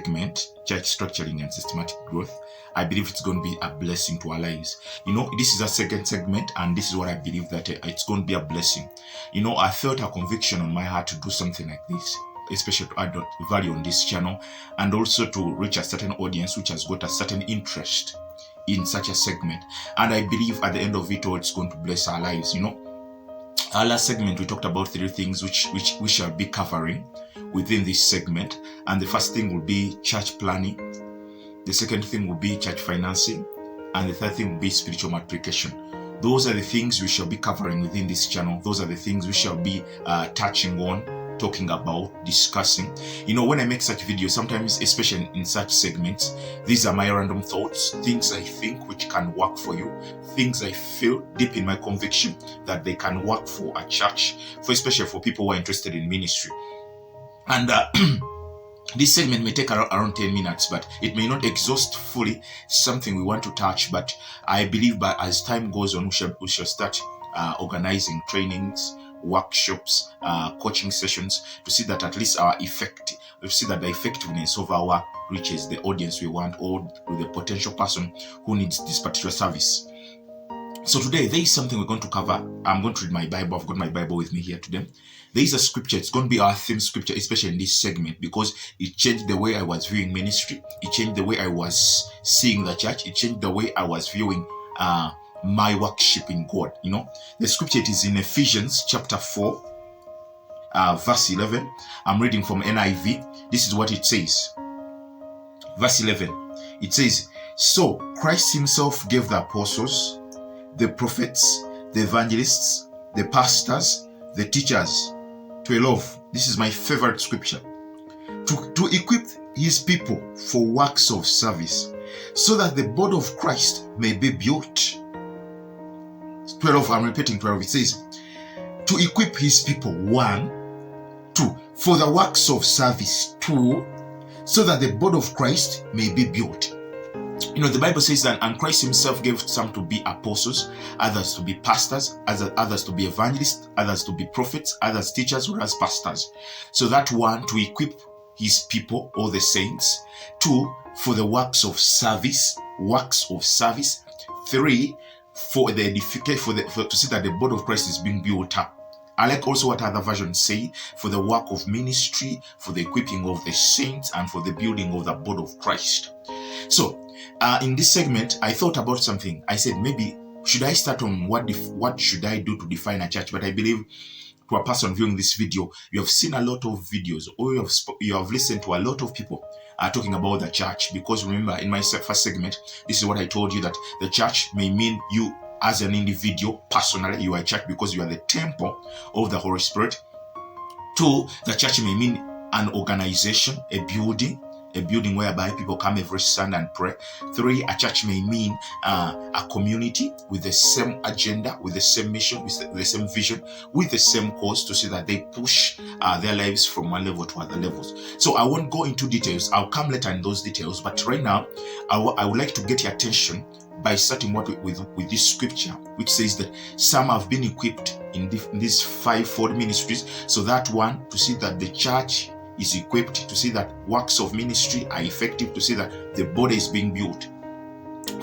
segment, church structuring and systematic growth, I believe it's going to be a blessing to our lives. This is a second segment, and this is what I believe that it's going to be a blessing. I felt a conviction on my heart to do something like this, especially to add value on this channel, and also to reach a certain audience which has got a certain interest in such a segment. And I believe at the end of it all, it's going to bless our lives. Our last segment, we talked about 3 things which we shall be covering within this segment. And the first thing will be church planning. The second thing will be church financing. And the third thing will be spiritual multiplication. Those are the things we shall be covering within this channel. Those are the things we shall be touching on, talking about, discussing. When I make such videos, sometimes, especially in such segments, these are my random thoughts, things I think which can work for you, things I feel deep in my conviction that they can work for a church, especially for people who are interested in ministry. And this segment may take around 10 minutes, but it may not exhaust fully something we want to touch. But I believe that as time goes on, we shall start organizing trainings, workshops, coaching sessions, to see that at least we see that the effectiveness of our work reaches the audience we want, or the potential person who needs this particular service. So today, there is something we're going to cover. I'm going to read my Bible. I've got my Bible with me here today. There is a scripture. It's going to be our theme scripture, especially in this segment, because it changed the way I was viewing ministry. It changed the way I was seeing the church. It changed the way I was viewing my worship in God. The scripture, it is in Ephesians chapter 4, verse 11. I'm reading from NIV. This is what it says. Verse 11. It says, "So Christ himself gave the apostles, the prophets, the evangelists, the pastors, the teachers." 12. This is my favorite scripture. To equip his people for works of service, so that the body of Christ may be built. 12. I'm repeating 12. It says, to equip his people, 1. 2. For the works of service, 2. So that the body of Christ may be built. The Bible says that, and Christ himself gave some to be apostles, others to be pastors, others to be evangelists, others to be prophets, others teachers, whereas pastors. So that 1, to equip his people, or the saints. 2, for the works of service, 3, for the edification, to see that the body of Christ is being built up. I like also what other versions say, for the work of ministry, for the equipping of the saints, and for the building of the body of Christ. So, in this segment, I thought about something. I said, maybe, should I start on what should I do to define a church? But I believe, to a person viewing this video, you have seen a lot of videos, or you have listened to a lot of people talking about the church. Because remember, in my first segment, this is what I told you, that the church may mean you as an individual. Personally, you are a church because you are the temple of the Holy Spirit. 2, the church may mean an organization, a building whereby people come every Sunday and pray. 3, a church may mean a community with the same agenda, with the same mission, with the same vision, with the same cause, to see that they push their lives from one level to other levels. So I won't go into details. I'll come later in those details. But right now, I would like to get your attention by starting with this scripture, which says that some have been equipped in these 5-fold ministries. So that 1, to see that the church is equipped, to see that works of ministry are effective, to see that the body is being built.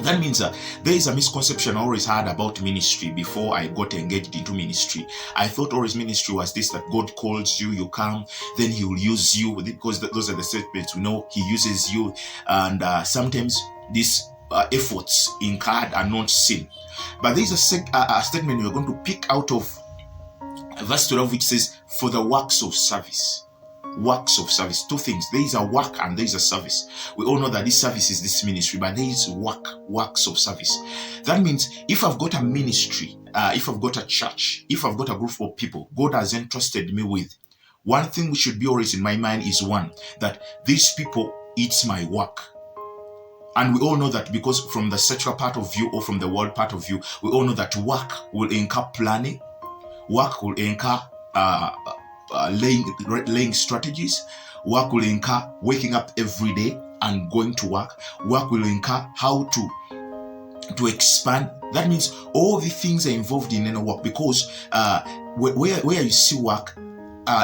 That means there is a misconception I always had about ministry before I got engaged into ministry. I thought always ministry was this, that God calls you, you come, then he will use you, because those are the statements we know. He uses you, and sometimes these efforts incurred are not seen. But there is a statement we're going to pick out of verse 12, which says, for the works of service. Works of service. 2 things. There is a work and there is a service. We all know that this service is this ministry, but there is works of service. That means if I've got a ministry, if I've got a church, if I've got a group of people God has entrusted me with, one thing which should be always in my mind is, 1, that these people, it's my work. And we all know that, because from the secular part of view or from the world part of view, we all know that work will incur planning, work will incur laying strategies, work will incur waking up every day and going to work, work will incur how to expand. That means all the things are involved in any work, because where you see work,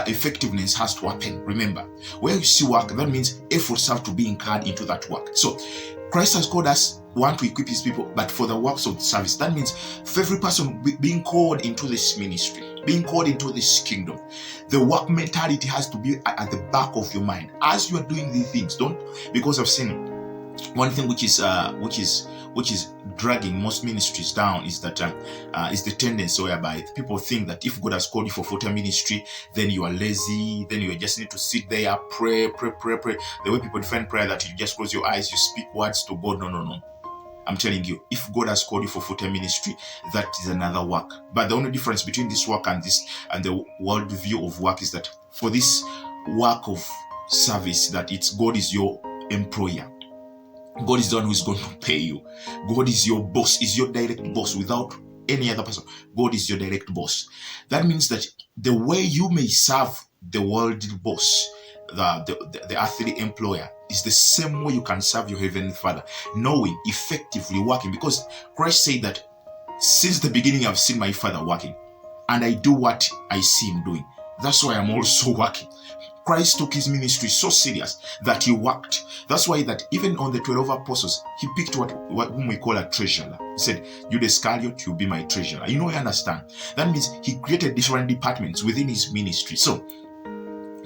effectiveness has to happen. Remember, where you see work, that means efforts have to be incurred into that work. So Christ has called us, one, to equip his people, but for the works of the service. That means for every person being called into this ministry, being called into this kingdom, the work mentality has to be at the back of your mind as you are doing these things. Don't, because I've seen one thing which is dragging most ministries down is that is the tendency whereby people think that if God has called you for full-time ministry, then you are lazy, then you just need to sit there, pray. The way people define prayer, that you just close your eyes, you speak words to God. No. I'm telling you, if God has called you for full-time ministry, that is another work. But the only difference between this work and the world view of work is that for this work of service, that it's God is your employer. God is the one who is going to pay you. God is your boss, is your direct boss without any other person. God is your direct boss. That means that the way you may serve the worldly boss, the earthly employer, is the same way you can serve your heavenly Father, knowing, effectively working. Because Christ said that since the beginning I've seen my Father working, and I do what I see him doing. That's why I'm also working. Christ took his ministry so serious that he worked. That's why that even on the 12 apostles, he picked whom we call a treasurer. He said, Judas Iscariot, you'll be my treasurer. You understand? That means he created different departments within his ministry. So,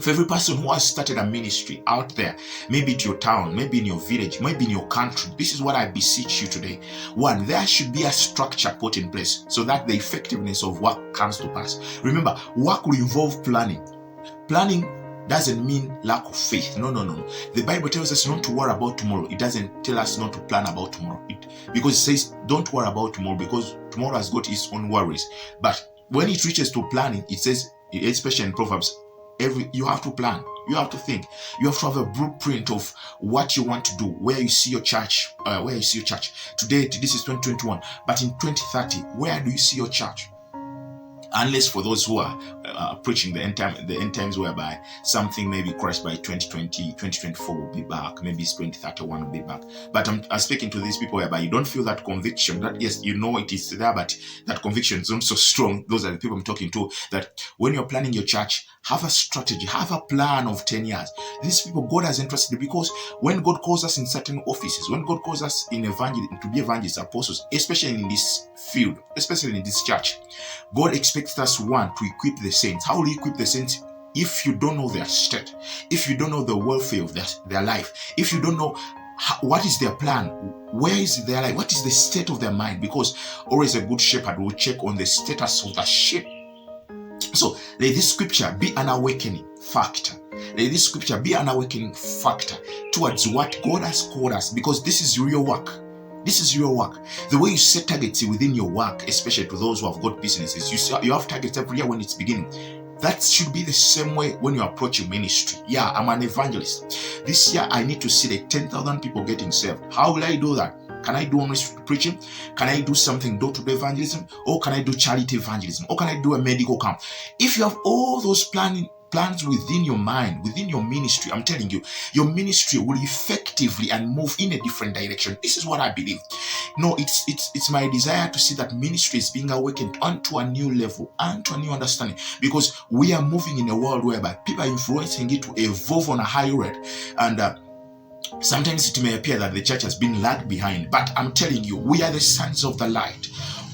for every person who has started a ministry out there, maybe in your town, maybe in your village, maybe in your country, this is what I beseech you today. One, there should be a structure put in place so that the effectiveness of work comes to pass. Remember, work will involve planning. Planning doesn't mean lack of faith. No. The Bible tells us not to worry about tomorrow. It doesn't tell us not to plan about tomorrow. Because it says don't worry about tomorrow, because tomorrow has got its own worries. But when it reaches to planning, it says, especially in Proverbs, you have to plan. You have to think. You have to have a blueprint of what you want to do, where you see your church, Today, this is 2021, but in 2030, where do you see your church? Unless for those who are preaching the end times whereby something may be crushed by 2020, 2024 will be back, maybe it's 2031 will be back. But I'm speaking to these people whereby you don't feel that conviction, that yes, you know it is there, but that conviction is not so strong. Those are the people I'm talking to, that when you're planning your church, have a strategy, have a plan of 10 years. These people, God has entrusted, because when God calls us in certain offices, when God calls us in to be evangelists, apostles, especially in this field, especially in this church, God expects us, one, to equip the saints. How will you equip the saints? If you don't know their state, if you don't know the welfare of their life, if you don't know what is their plan, where is their life, what is the state of their mind, because always a good shepherd will check on the status of the sheep. So let this scripture be an awakening factor. Let this scripture be an awakening factor towards what God has called us, because this is real work. This is your work. The way you set targets within your work, especially to those who have got businesses, you have targets every year when it's beginning. That should be the same way when you approach your ministry. Yeah, I'm an evangelist. This year I need to see the 10,000 people getting saved. How will I do that? Can I do only preaching? Can I do something door-to-door evangelism? Or can I do charity evangelism? Or can I do a medical camp? If you have all those plans within your mind, within your ministry, I'm telling you, your ministry will effectively and move in a different direction. This is what I believe. No, it's my desire to see that ministry is being awakened onto a new level, onto a new understanding, because we are moving in a world whereby people are influencing it to evolve on a higher rate, and sometimes it may appear that the church has been lagged behind, but I'm telling you, we are the sons of the light.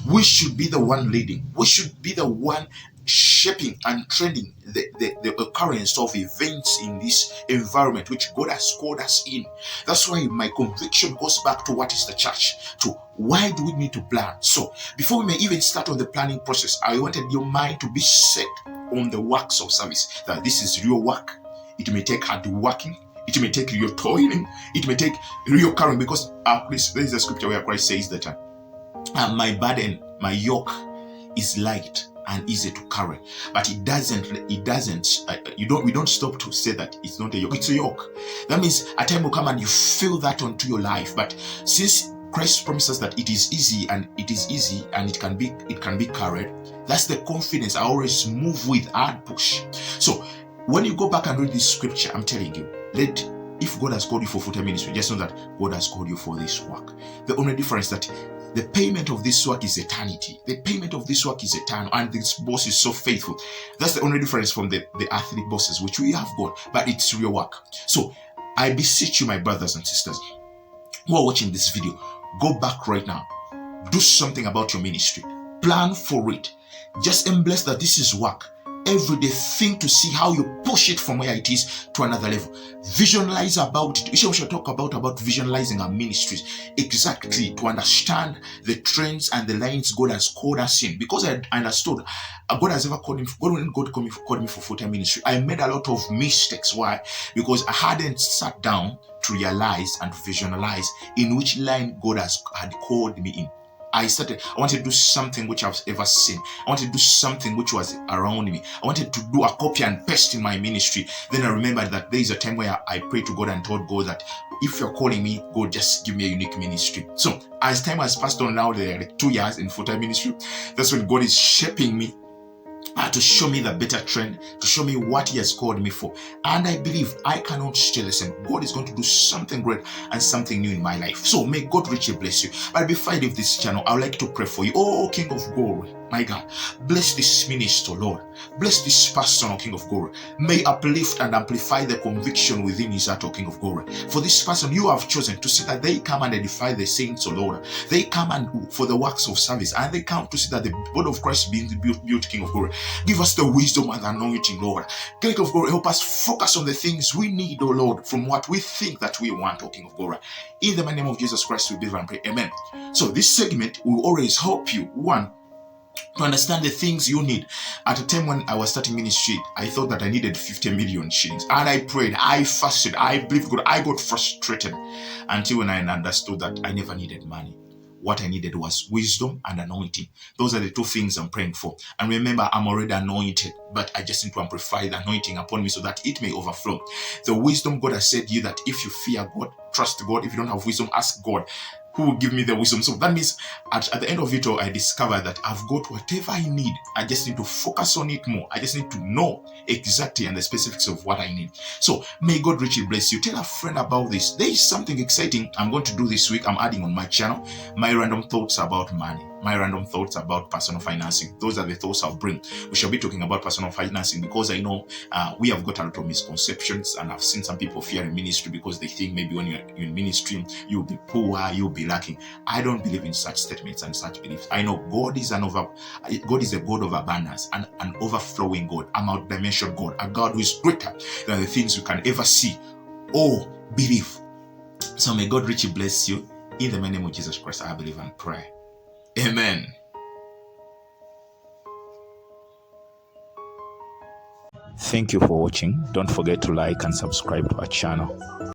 We should be the one leading. We should be the one shaping and trending the occurrence of events in this environment which God has called us in. That's why my conviction goes back to what is the church, to why do we need to plan. So before we may even start on the planning process, I wanted your mind to be set on the works of service, that this is real work. It may take hard working, it may take real toiling, it may take real carrying, because there is a scripture where Christ says that my burden, my yoke is light and easy to carry. But we don't stop to say that it's not a yoke, it's a yoke. That means a time will come and you feel that onto your life. But since Christ promises that it is easy and it can be carried, that's the confidence I always move with and push. So when you go back and read this scripture, I'm telling you, if God has called you for full-time ministry, just know that God has called you for this work. The only difference that The payment of this work is eternity. The payment of this work is eternal, and this boss is so faithful. That's the only difference from the earthly bosses, which we have got, but it's real work. So I beseech you, my brothers and sisters who are watching this video, go back right now. Do something about your ministry. Plan for it. Just embrace that this is work. Every day, think to see how you push it from where it is to another level. Visualize about it. We shall talk about visualizing our ministries exactly to understand the trends and the lines God has called us in. Because I understood God has ever called me. When God called me for full-time ministry, I made a lot of mistakes. Why? Because I hadn't sat down to realize and visualize in which line God had called me in. I wanted to do something which I've ever seen. I wanted to do something which was around me. I wanted to do a copy and paste in my ministry. Then I remembered that there is a time where I prayed to God and told God that if you're calling me, God, just give me a unique ministry. So as time has passed on now, there are 2 years in full-time ministry. That's when God is shaping me to show me the better trend, to show me what He has called me for. And I believe I cannot stay the same. God is going to do something great and something new in my life. So may God richly bless you. But before I leave this channel, I would like to pray for you. Oh, King of Glory, my God, bless this minister, Lord. Bless this person, O King of Glory. May uplift and amplify the conviction within his heart, O King of Glory. For this person you have chosen to see that they come and edify the saints, O Lord. They come and for the works of service, and they come to see that the body of Christ being built, King of Glory. Give us the wisdom and anointing, Lord. King of Glory, help us focus on the things we need, O Lord, from what we think that we want, O King of Glory. In the name of Jesus Christ, we believe and pray. Amen. So this segment will always help you, one, to understand the things you need. At a time when I was starting ministry, I thought that I needed 50 million shillings. And I prayed, I fasted, I believed God. I got frustrated until when I understood that I never needed money. What I needed was wisdom and anointing. Those are the two things I'm praying for. And remember, I'm already anointed, but I just need to amplify the anointing upon me so that it may overflow. The wisdom God has said to you that if you fear God, trust God. If you don't have wisdom, ask God, who will give me the wisdom. So that means at the end of it all, I discovered that I've got whatever I need. I just need to focus on it more. I just need to know exactly and the specifics of what I need. So may God richly bless you. Tell a friend about this. There is something exciting I'm going to do this week. I'm adding on my channel my random thoughts about money. My random thoughts about personal financing. Those are the thoughts I'll bring. We shall be talking about personal financing because I know we have got a lot of misconceptions, and I've seen some people fear in ministry because they think maybe when you're in ministry, you'll be poor, you'll be lacking. I don't believe in such statements and such beliefs. I know God is a God of abundance and an overflowing God, a multi-dimensional God, a God who is greater than the things you can ever see or believe. So may God richly bless you. In the name of Jesus Christ, I believe and pray. Amen. Thank you for watching. Don't forget to like and subscribe to our channel.